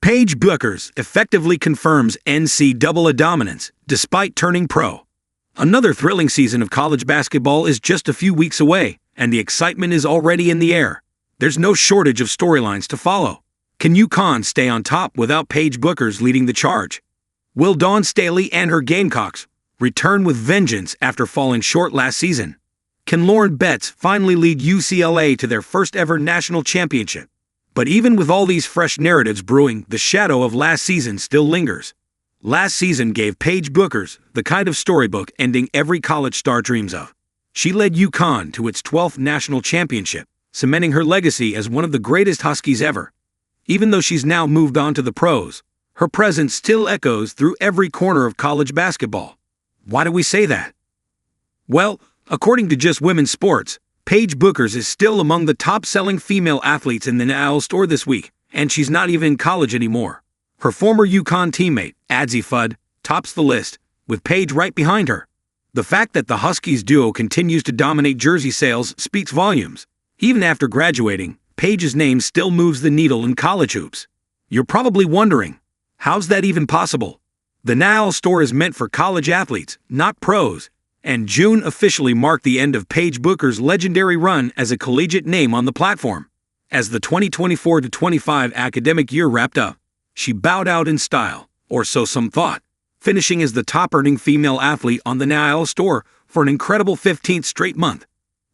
Paige Bueckers effectively confirms NCAA dominance despite turning pro. Another thrilling season of college basketball is just a few weeks away, and the excitement is already in the air. There's no shortage of storylines to follow. Can UConn stay on top without Paige Bueckers leading the charge? Will Dawn Staley and her Gamecocks return with vengeance after falling short last season? Can Lauren Betts finally lead UCLA to their first ever national championship? But even with all these fresh narratives brewing, the shadow of last season still lingers. Last season gave Paige Bueckers the kind of storybook ending every college star dreams of. She led UConn to its 12th national championship, cementing her legacy as one of the greatest Huskies ever. Even though she's now moved on to the pros, her presence still echoes through every corner of college basketball. Why do we say that? Well, according to Just Women's Sports, Paige Bueckers is still among the top-selling female athletes in the NCAA store this week, and she's not even in college anymore. Her former UConn teammate, Adzi Fudd, tops the list, with Paige right behind her. The fact that the Huskies duo continues to dominate jersey sales speaks volumes. Even after graduating, Paige's name still moves the needle in college hoops. You're probably wondering, how's that even possible? The NCAA store is meant for college athletes, not pros, and June officially marked the end of Paige Bueckers' legendary run as a collegiate name on the platform. As the 2024-25 academic year wrapped up, she bowed out in style, or so some thought, finishing as the top-earning female athlete on the NCAA store for an incredible 15th straight month.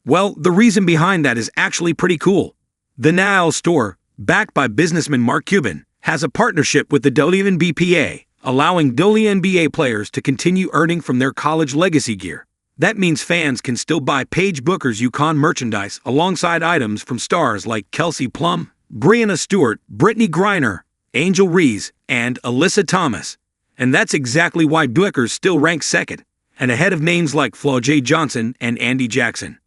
Well, the reason behind that is actually pretty cool. The NCAA store, backed by businessman Mark Cuban, has a partnership with the WNBA, allowing WNBA players to continue earning from their college legacy gear. That means fans can still buy Paige Bueckers' UConn merchandise alongside items from stars like Kelsey Plum, Breanna Stewart, Brittany Griner, Angel Reese, and Alyssa Thomas. And that's exactly why Bueckers still ranks second, and ahead of names like Flo J. Johnson and Andy Jackson.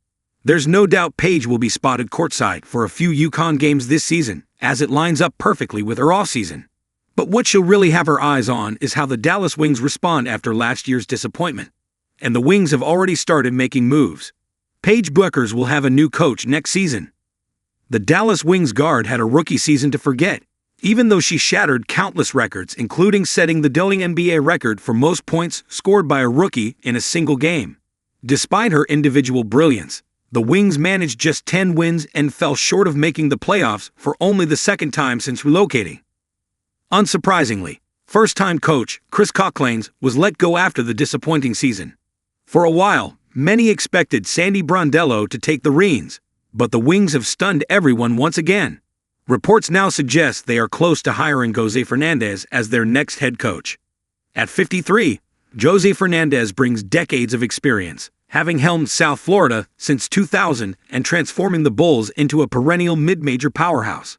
There's no doubt Paige will be spotted courtside for a few UConn games this season, as it lines up perfectly with her offseason. But what she'll really have her eyes on is how the Dallas Wings respond after last year's disappointment. And the Wings have already started making moves. Paige Bueckers will have a new coach next season. The Dallas Wings guard had a rookie season to forget, even though she shattered countless records, including setting the WNBA record for most points scored by a rookie in a single game. Despite her individual brilliance, the Wings managed just 10 wins and fell short of making the playoffs for only the second time since relocating. Unsurprisingly, first-time coach Chris Cocklanes was let go after the disappointing season. For a while, many expected Sandy Brondello to take the reins, but the Wings have stunned everyone once again. Reports now suggest they are close to hiring Jose Fernandez as their next head coach. At 53, Jose Fernandez brings decades of experience, having helmed South Florida since 2000 and transforming the Bulls into a perennial mid-major powerhouse.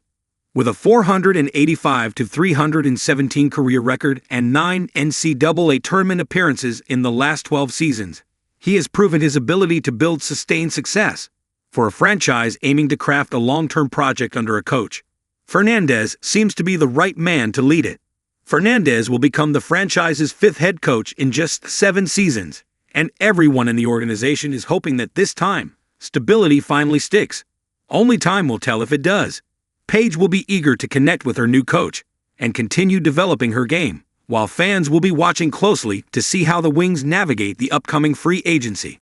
With a 485-317 career record and 9 NCAA tournament appearances in the last 12 seasons, he has proven his ability to build sustained success. For a franchise aiming to craft a long-term project under a coach, Fernandez seems to be the right man to lead it. Fernandez will become the franchise's 5th head coach in just 7 seasons, and everyone in the organization is hoping that this time, stability finally sticks. Only time will tell if it does. Paige will be eager to connect with her new coach and continue developing her game, while fans will be watching closely to see how the Wings navigate the upcoming free agency.